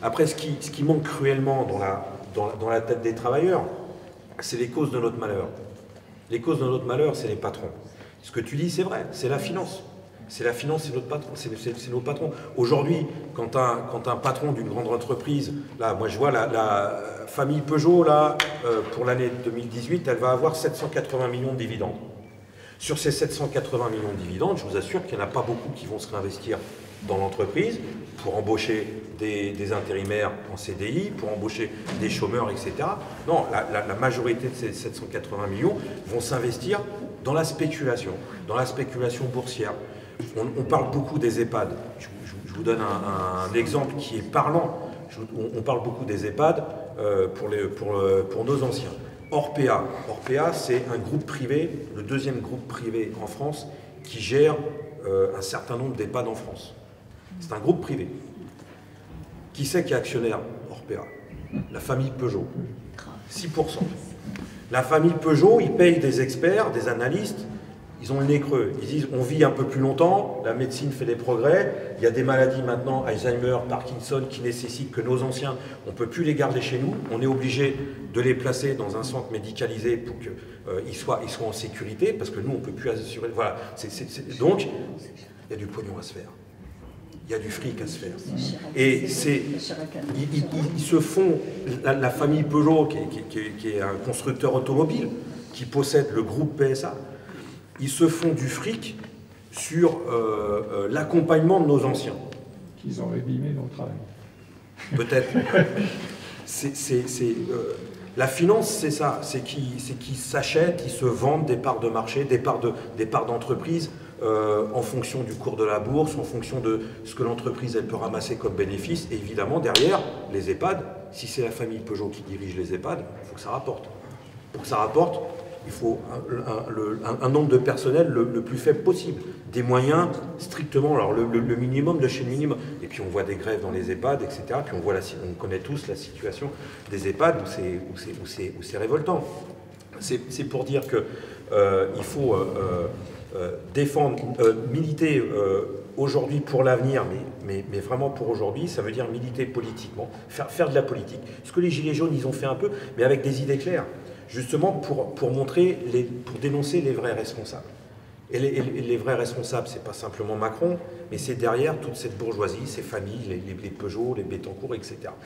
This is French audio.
Après, ce qui manque cruellement dans la tête des travailleurs, c'est les causes de notre malheur. Les causes de notre malheur, c'est les patrons. Ce que tu dis, c'est vrai, c'est la finance. C'est la finance, c'est notre patron, c'est nos patrons. Aujourd'hui, quand un patron d'une grande entreprise, là, moi je vois la famille Peugeot, là, pour l'année 2018, elle va avoir 780 millions de dividendes. Sur ces 780 millions de dividendes, je vous assure qu'il n'y en a pas beaucoup qui vont se réinvestir dans l'entreprise pour embaucher des intérimaires en CDI, pour embaucher des chômeurs, etc. Non, la majorité de ces 780 millions vont s'investir dans la spéculation boursière. On parle beaucoup des EHPAD. Je vous donne un exemple qui est parlant. On parle beaucoup des EHPAD pour nos anciens. Orpea, c'est un groupe privé, le deuxième groupe privé en France, qui gère un certain nombre d'EHPAD en France. C'est un groupe privé. Qui c'est qui est actionnaire Orpea? La famille Peugeot. 6%. La famille Peugeot, ils payent des experts, des analystes, ils ont le nez creux. Ils disent on vit un peu plus longtemps, la médecine fait des progrès, il y a des maladies maintenant, Alzheimer, Parkinson, qui nécessitent que nos anciens, on ne peut plus les garder chez nous, on est obligé de les placer dans un centre médicalisé pour qu'ils soient en sécurité, parce que nous, on ne peut plus assurer. Voilà. Donc, il y a du pognon à se faire. Il y a du fric à se faire. Et ils se font, la famille Peugeot, qui est un constructeur automobile, qui possède le groupe PSA, ils se font du fric sur l'accompagnement de nos anciens. Qu'ils ont abîmé nos travail. Peut-être. La finance, c'est ça, c'est qu'ils s'achètent, ils se vendent des parts de marché, des parts d'entreprise en fonction du cours de la bourse, en fonction de ce que l'entreprise elle peut ramasser comme bénéfice. Et évidemment, derrière, les EHPAD, si c'est la famille Peugeot qui dirige les EHPAD, il faut que ça rapporte. Pour que ça rapporte, il faut un nombre de personnel le plus faible possible. Des moyens strictement, alors le minimum de chez le minimum. Et puis on voit des grèves dans les EHPAD, etc. Puis on connaît tous la situation des EHPAD où c'est révoltant. C'est pour dire qu'il faut défendre, militer aujourd'hui pour l'avenir, mais vraiment pour aujourd'hui, ça veut dire militer politiquement, faire de la politique. Ce que les Gilets jaunes, ils ont fait un peu, mais avec des idées claires. Justement pour dénoncer les vrais responsables. Et les vrais responsables, c'est pas simplement Macron, mais c'est derrière toute cette bourgeoisie, ces familles, les Peugeot, les Bettencourt, etc.